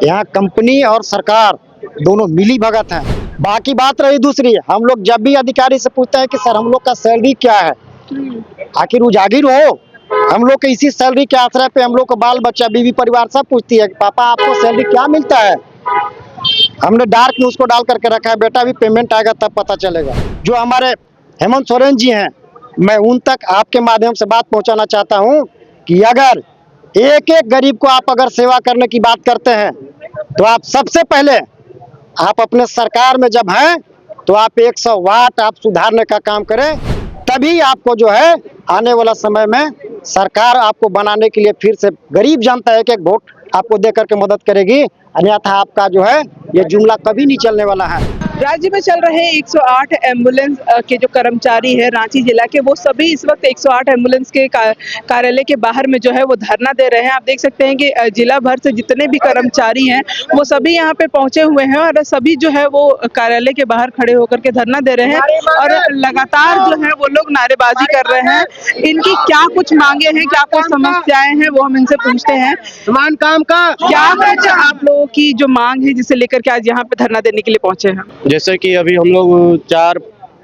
यहाँ कंपनी और सरकार दोनों मिली भगत है। बाकी बात रही दूसरी, हम लोग जब भी अधिकारी से पूछते हैं कि सर हम लोग का सैलरी क्या है, आखिर उजागिर हो, हम लोग के इसी सैलरी के आश्रय पे हम लोग को बाल बच्चा बीवी परिवार सब पूछती है कि पापा आपको सैलरी क्या मिलता है। हमने डार्क न्यूज को डाल करके रखा है, बेटा अभी पेमेंट आएगा तब पता चलेगा। जो हमारे हेमंत सोरेन जी हैं, मैं उन तक आपके माध्यम से बात पहुंचाना चाहता हूं कि अगर एक एक गरीब को आप अगर सेवा करने की बात करते हैं तो आप सबसे पहले आप अपने सरकार में जब हैं तो आप 100 वाट आप सुधारने का काम करें, तभी आपको जो है आने वाला समय में सरकार आपको बनाने के लिए फिर से गरीब जनता एक एक वोट आपको दे करके मदद करेगी, अन्यथा आपका जो है ये जुमला कभी नहीं चलने वाला है। राज्य में चल रहे 108 एम्बुलेंस के जो कर्मचारी है रांची जिला के, वो सभी इस वक्त 108 एम्बुलेंस के कार्यालय के बाहर में जो है वो धरना दे रहे हैं। आप देख सकते हैं कि जिला भर से जितने भी कर्मचारी हैं वो सभी यहाँ पे पहुंचे हुए हैं और सभी जो है वो कार्यालय के बाहर खड़े होकर के धरना दे रहे हैं और लगातार जो है वो लोग नारेबाजी कर रहे हैं। इनकी क्या कुछ मांगे हैं, क्या कुछ समस्याएं हैं, वो हम इनसे पूछते हैं। समान काम का क्या कुछ आप लोगों की जो मांग है जिसे लेकर के आज यहाँ पे धरना देने के लिए पहुंचे हैं? जैसे कि अभी हम लोग 4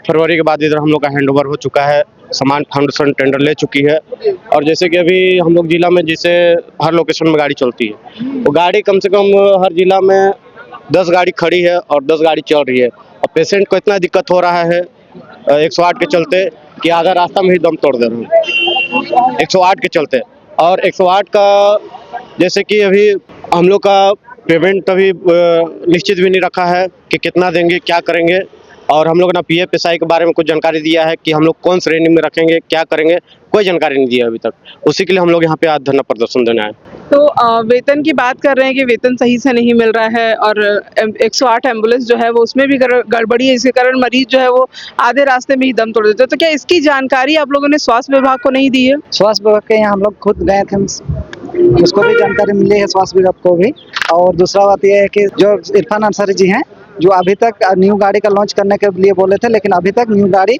फरवरी के बाद इधर हम लोग का हैंडओवर हो चुका है, सामान फाउंडेशन टेंडर ले चुकी है और जैसे कि अभी हम लोग जिला में जैसे हर लोकेशन में गाड़ी चलती है, वो गाड़ी कम से कम हर जिला में 10 गाड़ी खड़ी है और 10 गाड़ी चल रही है और पेशेंट को इतना दिक्कत हो रहा है 108 के चलते कि आधा रास्ता में ही दम तोड़ दे रहे हैं 108 के चलते। और 108 का जैसे कि अभी हम लोग का पेमेंट अभी निश्चित भी नहीं रखा है कि कितना देंगे, क्या करेंगे, और हम लोग ना पीएफ एसआई के बारे में कुछ जानकारी दिया है कि हम लोग कौन श्रेणी में रखेंगे, क्या करेंगे, कोई जानकारी नहीं दिया अभी तक। उसी के लिए हम लोग यहाँ पे आज धरना प्रदर्शन देना है। तो वेतन की बात कर रहे हैं कि वेतन सही से नहीं मिल रहा है और 108 एम्बुलेंस जो है वो उसमें भी गड़बड़ी है, इसके कारण मरीज जो है वो आधे रास्ते में ही दम तोड़ देते हैं। तो क्या इसकी जानकारी आप लोगों ने स्वास्थ्य विभाग को नहीं दी है? स्वास्थ्य विभाग के यहाँ हम लोग खुद गए थे, उसको भी जानकारी मिली है स्वास्थ्य विभाग को भी। और दूसरा बात यह है कि जो इरफान अंसारी जी हैं, जो अभी तक न्यू गाड़ी का लॉन्च करने के लिए बोले थे, लेकिन अभी तक न्यू गाड़ी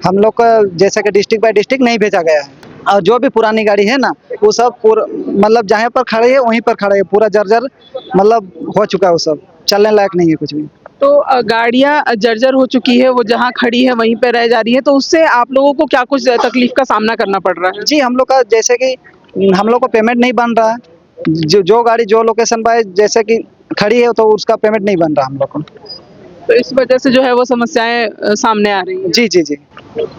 हम लोग को जैसे कि डिस्ट्रिक्ट बाय डिस्ट्रिक्ट नहीं भेजा गया है। और जो भी पुरानी गाड़ी है ना, वो सब मतलब जहाँ पर खड़े है वहीं पर खड़े है, पूरा जर्जर मतलब हो चुका है, वो सब चलने लायक नहीं है कुछ भी। तो गाड़ियाँ जर्जर हो चुकी है, वो जहाँ खड़ी है वहीं पे रह जा रही है, तो उससे आप लोगों को क्या कुछ तकलीफ का सामना करना पड़ रहा है? जी, हम लोग का जैसे कि हम लोग को पेमेंट नहीं बन रहा है, जो गाड़ी जो लोकेशन पर जैसे कि खड़ी है तो उसका पेमेंट नहीं बन रहा हम लोग को, तो इस वजह से जो है वो समस्याएं सामने आ रही हैं। जी जी जी।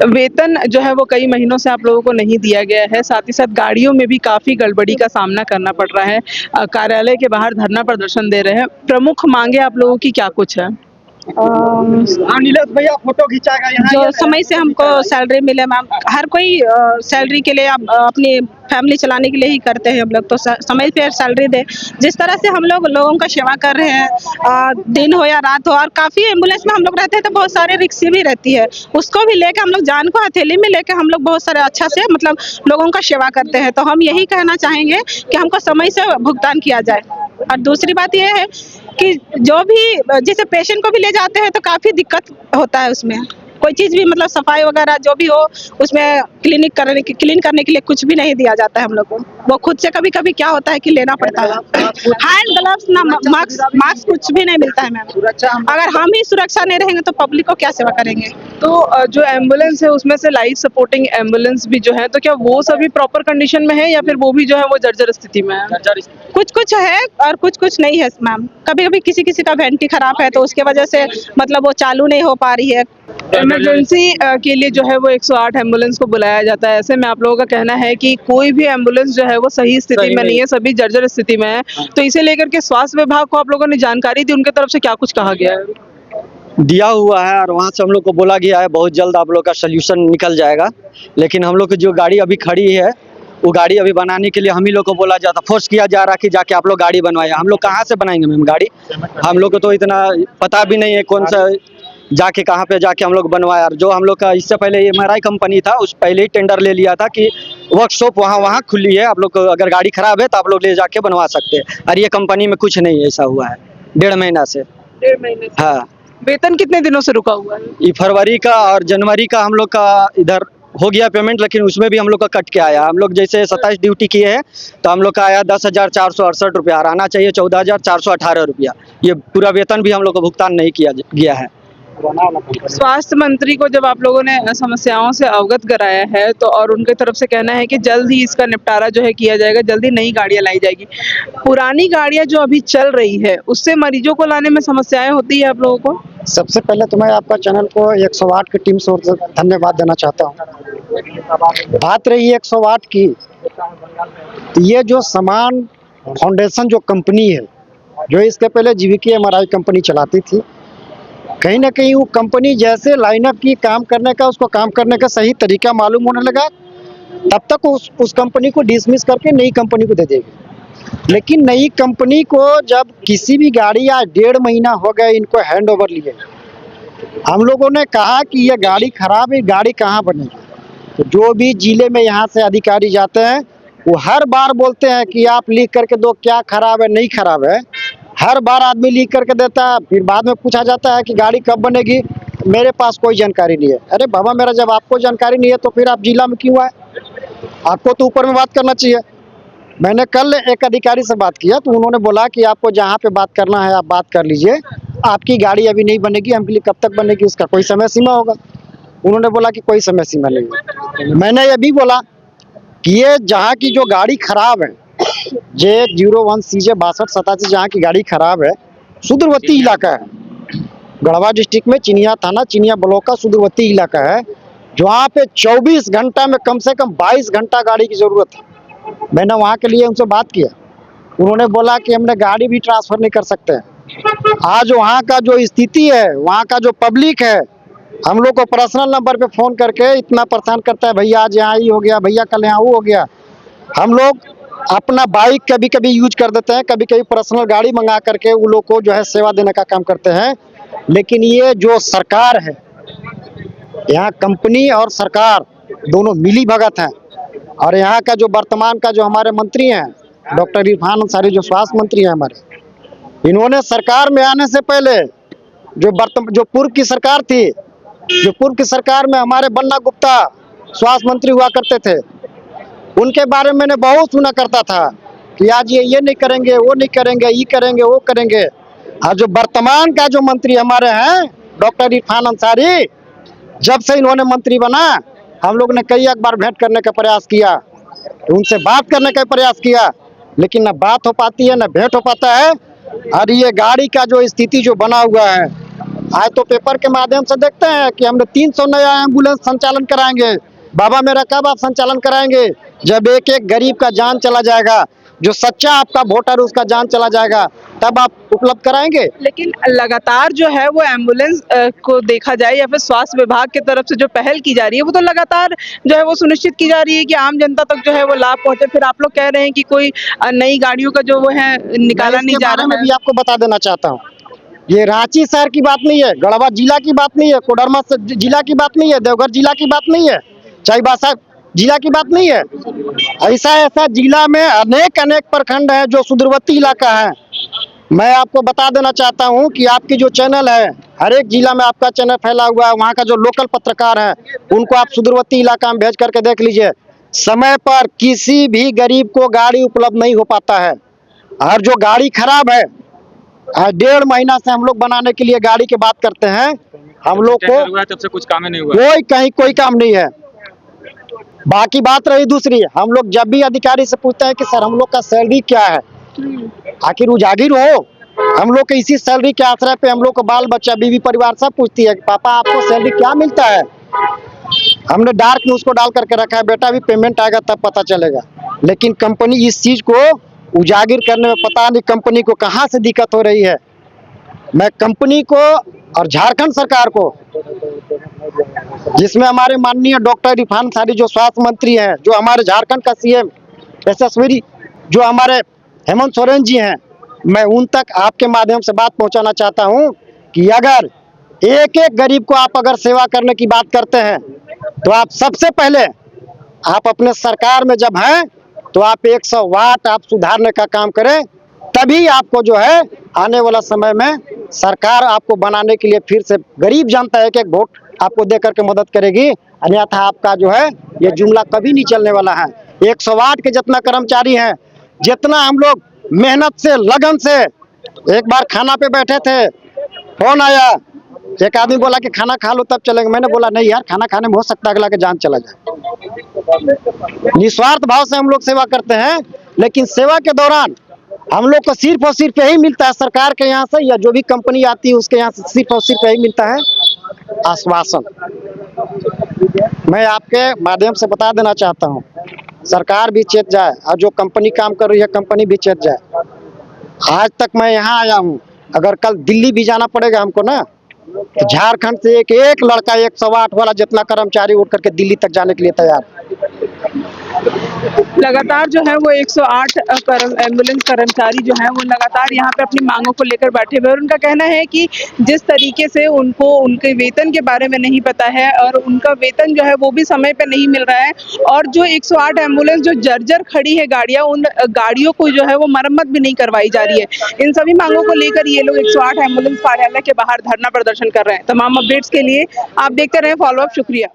वेतन जो है वो कई महीनों से आप लोगों को नहीं दिया गया है, साथ ही साथ गाड़ियों में भी काफी गड़बड़ी का सामना करना पड़ रहा है। कार्यालय के बाहर धरना प्रदर्शन दे रहे हैं। प्रमुख मांगे आप लोगों की क्या कुछ है? नीलेश भैया फोटो खिंचाएगा यहाँ। जो समय से हमको सैलरी मिले मैम, हर कोई सैलरी के लिए अपनी फैमिली चलाने के लिए ही करते हैं हम लोग, तो समय पे सैलरी दे। जिस तरह से हम लोगों का सेवा कर रहे हैं, दिन हो या रात हो, और काफ़ी एम्बुलेंस में हम लोग रहते हैं तो बहुत सारे रिक्शे भी रहती है, उसको भी लेके हम लोग जान को हथेली में लेके हम लोग बहुत सारे अच्छा से मतलब लोगों का सेवा करते हैं। तो हम यही कहना चाहेंगे कि हमको समय से भुगतान किया जाए। और दूसरी बात यह है कि जो भी जैसे पेशेंट को भी ले जाते हैं तो काफ़ी दिक्कत होता है, उसमें कोई चीज़ भी मतलब सफाई वगैरह जो भी हो उसमें क्लीन करने के लिए कुछ भी नहीं दिया जाता है हम लोग को। वो खुद से कभी कभी क्या होता है कि लेना पड़ता है। हैंड ग्लव्स ना मास्क कुछ भी नहीं मिलता है मैम। अगर हम ही सुरक्षा नहीं रहेंगे तो पब्लिक को क्या सेवा करेंगे? तो जो एम्बुलेंस है उसमें से लाइफ सपोर्टिंग एम्बुलेंस भी जो है, तो क्या वो सभी प्रॉपर कंडीशन में है या फिर वो भी जो है वो जर्जर स्थिति में है? कुछ कुछ है और कुछ कुछ नहीं है मैम। कभी कभी किसी का वेंटी खराब है तो उसके वजह से मतलब वो चालू नहीं हो पा रही है। इमरजेंसी के लिए जो है वो 108 एम्बुलेंस को बुलाया जाता है। ऐसे में आप लोगों का कहना है कि कोई भी एम्बुलेंस जो है वो सही स्थिति में नहीं है, सभी जर्जर स्थिति में है। तो इसे लेकर के स्वास्थ्य विभाग को आप लोगों ने जानकारी दी, उनके तरफ से क्या कुछ कहा गया है? दिया हुआ है और वहाँ से हम लोग को बोला गया है बहुत जल्द आप लोग का सल्यूशन निकल जाएगा। लेकिन हम लोग की जो गाड़ी अभी खड़ी है वो गाड़ी अभी बनाने के लिए हम ही लोग को बोला जाता, फोर्स किया जा रहा है कि जाके आप लोग गाड़ी बनवाए। हम लोग कहाँ से बनाएंगे मैम गाड़ी? हम लोग को तो इतना पता भी नहीं है कौन सा जाके कहाँ पे जाके हम लोग बनवाया। जो हम लोग का इससे पहले MRI कंपनी था, उस पहले ही टेंडर ले लिया था कि वर्कशॉप वहाँ खुली है, आप लोग अगर गाड़ी खराब है तो आप लोग ले जाके बनवा सकते हैं। और ये कंपनी में कुछ नहीं ऐसा हुआ है 1.5 महीना से। 1.5 महीने से? हाँ। वेतन कितने दिनों से रुका हुआ है? ये फरवरी का और जनवरी का हम लोग का इधर हो गया पेमेंट, लेकिन उसमें भी हम लोग का कट के आया। हम लोग जैसे 27 ड्यूटी किए हैं तो हम लोग का आया 10,468 रुपया, और आना चाहिए 14,418 रुपया। ये पूरा वेतन भी हम लोग को भुगतान नहीं किया गया है। स्वास्थ्य मंत्री को जब आप लोगों ने समस्याओं से अवगत कराया है तो और उनके तरफ से कहना है कि जल्द ही इसका निपटारा जो है किया जाएगा, जल्द ही नई गाड़ियां लाई जाएगी। पुरानी गाड़ियां जो अभी चल रही है उससे मरीजों को लाने में समस्याएं होती है आप लोगों को? सबसे पहले तो मैं आपका चैनल को 108 की टीम से और धन्यवाद देना चाहता हूँ। बात रही 108 की, ये जो समान फाउंडेशन जो कंपनी है, जो इसके पहले जीवीके एमआरआई कंपनी चलाती थी, कहीं ना कहीं वो कंपनी जैसे लाइनअप की काम करने का, उसको काम करने का सही तरीका मालूम होने लगा, तब तक उस कंपनी को डिसमिस करके नई कंपनी को दे देगी। लेकिन नई कंपनी को जब किसी भी गाड़ी आज 1.5 महीना हो गया इनको हैंड ओवर लिए, हम लोगों ने कहा कि ये गाड़ी खराब है, गाड़ी कहाँ बनेगी। तो जो भी जिले में यहाँ से अधिकारी जाते हैं वो हर बार बोलते हैं कि आप लिख करके दो, क्या खराब है नहीं खराब है। हर बार आदमी लिख करके देता है, फिर बाद में पूछा जाता है कि गाड़ी कब बनेगी, मेरे पास कोई जानकारी नहीं है। अरे बाबा मेरा, जब आपको जानकारी नहीं है तो फिर आप जिला में क्यों आए? आपको तो ऊपर में बात करना चाहिए। मैंने कल एक अधिकारी से बात किया तो उन्होंने बोला कि आपको जहाँ पे बात करना है आप बात कर लीजिए, आपकी गाड़ी अभी नहीं बनेगी, हमके लिए कब तक बनेगी उसका कोई समय सीमा होगा। उन्होंने बोला कि कोई समय सीमा नहीं है। मैंने ये भी बोला कि ये जहाँ की जो गाड़ी खराब है, J01 CJ 6287 जहाँ की गाड़ी खराब है, सुदूरवर्ती इलाका है, गढ़वा डिस्ट्रिक्ट में चिनिया थाना, चिनिया ब्लॉक का सुदूरवर्ती इलाका है, जहाँ पे 24 घंटा में कम से कम 22 घंटा गाड़ी की जरूरत है। मैंने वहाँ के लिए उनसे बात किया, उन्होंने बोला कि हमने गाड़ी भी ट्रांसफर नहीं कर सकते हैं। आज वहाँ का जो स्थिति है, वहाँ का जो पब्लिक है, हम लोग को पर्सनल नंबर पे फ़ोन करके इतना परेशान करता है, भैया आज यहाँ ही हो गया, भैया कल यहाँ वो हो गया। हम लोग अपना बाइक कभी कभी यूज कर देते हैं, कभी कभी पर्सनल गाड़ी मंगा करके वो लोग को जो है सेवा देने का काम करते हैं। लेकिन ये जो सरकार है, यहाँ कंपनी और सरकार दोनों मिली भगत हैं। और यहाँ का जो वर्तमान का जो हमारे मंत्री हैं डॉक्टर इरफान अंसारी, जो स्वास्थ्य मंत्री हैं हमारे, इन्होंने सरकार में आने से पहले जो पूर्व की सरकार थी, जो पूर्व की सरकार में हमारे बन्ना गुप्ता स्वास्थ्य मंत्री हुआ करते थे, उनके बारे में मैंने बहुत सुना करता था कि आज ये नहीं करेंगे, वो नहीं करेंगे, ये करेंगे, वो करेंगे। और जो वर्तमान का जो मंत्री हमारे हैं डॉक्टर इरफान अंसारी, जब से इन्होंने मंत्री बना, हम लोग ने कई एक बार भेंट करने का प्रयास किया, उनसे बात करने का प्रयास किया, लेकिन न बात हो पाती है न भेंट हो पाता है। और ये गाड़ी का जो स्थिति जो बना हुआ है, आज तो पेपर के माध्यम से देखते हैं कि हमने 300 नया एम्बुलेंस संचालन कराएंगे। बाबा मेरा, कब आप संचालन कराएंगे? जब एक एक गरीब का जान चला जाएगा, जो सच्चा आपका वोटर उसका जान चला जाएगा, तब आप उपलब्ध कराएंगे। लेकिन लगातार जो है वो एम्बुलेंस को देखा जाए या फिर स्वास्थ्य विभाग की तरफ से जो पहल की जा रही है, वो तो लगातार जो है वो सुनिश्चित की जा रही है कि आम जनता तक जो है वो लाभ पहुंचे। फिर आप लोग कह रहे हैं कि कोई नई गाड़ियों का जो वो है निकाला नहीं जा रहा है। मैं भी आपको बता देना चाहता हूँ, ये रांची शहर की बात नहीं है, गढ़वा जिला की बात नहीं है, कोडरमा जिला की बात नहीं है, देवघर जिला की बात नहीं है, चाईबासा जिला की बात नहीं है। ऐसा जिला में अनेक प्रखंड हैं जो सुदूरवर्ती इलाका है। मैं आपको बता देना चाहता हूं कि आपकी जो चैनल है, हर एक जिला में आपका चैनल फैला हुआ है। वहां का जो लोकल पत्रकार हैं उनको आप सुदूरवर्ती इलाका में भेज करके देख लीजिए, समय पर किसी भी गरीब को गाड़ी उपलब्ध नहीं हो पाता है। और जो गाड़ी खराब है, 1.5 महीना से हम लोग बनाने के लिए गाड़ी की बात करते हैं, हम लोग को तब से कुछ काम नहीं हुआ, कोई काम नहीं है। बाकी बात रही दूसरी, हम लोग जब भी अधिकारी से पूछते हैं कि सर हम लोग का सैलरी क्या है, आखिर उजागिर हो, हम लोग के इसी सैलरी के आश्रय पे हम लोग को बाल बच्चा बीवी परिवार सब पूछती है कि पापा आपको सैलरी क्या मिलता है। हमने डार्क में उसको डाल करके रखा है, बेटा अभी पेमेंट आएगा तब पता चलेगा। लेकिन कंपनी इस चीज को उजागिर करने में पता नहीं कंपनी को कहाँ से दिक्कत हो रही है। मैं कंपनी को और झारखंड सरकार को, जिसमें हमारे माननीय डॉक्टर इरफान अंसारी जो स्वास्थ्य मंत्री हैं, जो हमारे झारखंड का सीएम यशस्वी, जो हमारे हेमंत सोरेन जी हैं, मैं उन तक आपके माध्यम से बात पहुंचाना चाहता हूं कि अगर एक एक गरीब को आप अगर सेवा करने की बात करते हैं तो आप सबसे पहले आप अपने सरकार में जब हैं तो आप 100 वाट आप सुधारने का काम करें, तभी आपको जो है आने वाला समय में सरकार आपको बनाने के लिए फिर से गरीब जनता एक एक वोट आपको दे करके मदद करेगी, अन्यथा आपका जो है ये जुमला कभी नहीं चलने वाला है। 108 के जितना कर्मचारी हैं, जितना हम लोग मेहनत से लगन से, एक बार खाना पे बैठे थे, फोन आया, एक आदमी बोला कि खाना खा लो तब चलेंगे। मैंने बोला नहीं यार, खाना खाने में हो सकता है अगला के जान चला जाए। निस्वार्थ भाव से हम लोग सेवा करते हैं, लेकिन सेवा के दौरान हम लोग को सिर्फ और सिर्फ यही मिलता है सरकार के यहाँ से या जो भी कंपनी आती है उसके यहाँ से, सिर्फ और सिर्फ यही मिलता है आश्वासन। मैं आपके माध्यम से बता देना चाहता हूँ, सरकार भी चेत जाए और जो कंपनी काम कर रही है कंपनी भी चेत जाए। आज तक मैं यहाँ आया हूँ, अगर कल दिल्ली भी जाना पड़ेगा हमको ना, तो झारखंड से एक एक लड़का 108 वाला जितना कर्मचारी उठ करके दिल्ली तक जाने के लिए तैयार। लगातार जो है वो 108 एम्बुलेंस कर्मचारी जो है वो लगातार यहाँ पे अपनी मांगों को लेकर बैठे हुए, और उनका कहना है कि जिस तरीके से उनको उनके वेतन के बारे में नहीं पता है और उनका वेतन जो है वो भी समय पे नहीं मिल रहा है, और जो 108 एम्बुलेंस जो जर्जर खड़ी है गाड़ियाँ, उन गाड़ियों को जो है वो मरम्मत भी नहीं करवाई जा रही है। इन सभी मांगों को लेकर ये लोग 108 एम्बुलेंस कार्यालय के बाहर धरना प्रदर्शन कर रहे हैं। तमाम अपडेट्स के लिए आप देखते रहे फॉलोअप। शुक्रिया।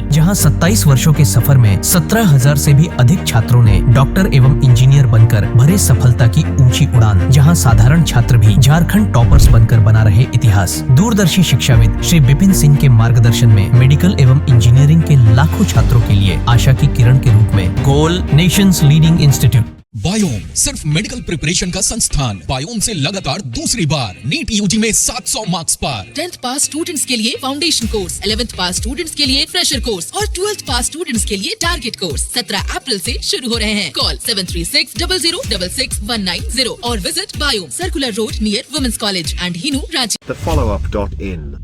जहां 27 वर्षों के सफर में 17,000 से भी अधिक छात्रों ने डॉक्टर एवं इंजीनियर बनकर भरे सफलता की ऊंची उड़ान, जहां साधारण छात्र भी झारखंड टॉपर्स बनकर बना रहे इतिहास। दूरदर्शी शिक्षाविद श्री विपिन सिंह के मार्गदर्शन में मेडिकल एवं इंजीनियरिंग के लाखों छात्रों के लिए आशा की किरण के रूप में गोल नेशंस लीडिंग इंस्टीट्यूट। बायोम सिर्फ मेडिकल प्रिपरेशन का संस्थान। बायोम से लगातार दूसरी बार नीट यूजी में 700 मार्क्स पार। 10th पास स्टूडेंट्स के लिए फाउंडेशन कोर्स, 11th पास स्टूडेंट्स के लिए फ्रेशर कोर्स और 12th पास स्टूडेंट्स के लिए टारगेट कोर्स 17 अप्रैल से शुरू हो रहे हैं। कॉल 7360066190 और visit Biome, circular road near women's college and Hinoo, Ranchi. thefollowup.in.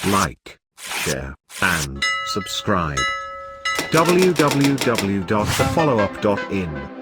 Like, share and subscribe. www.thefollowup.in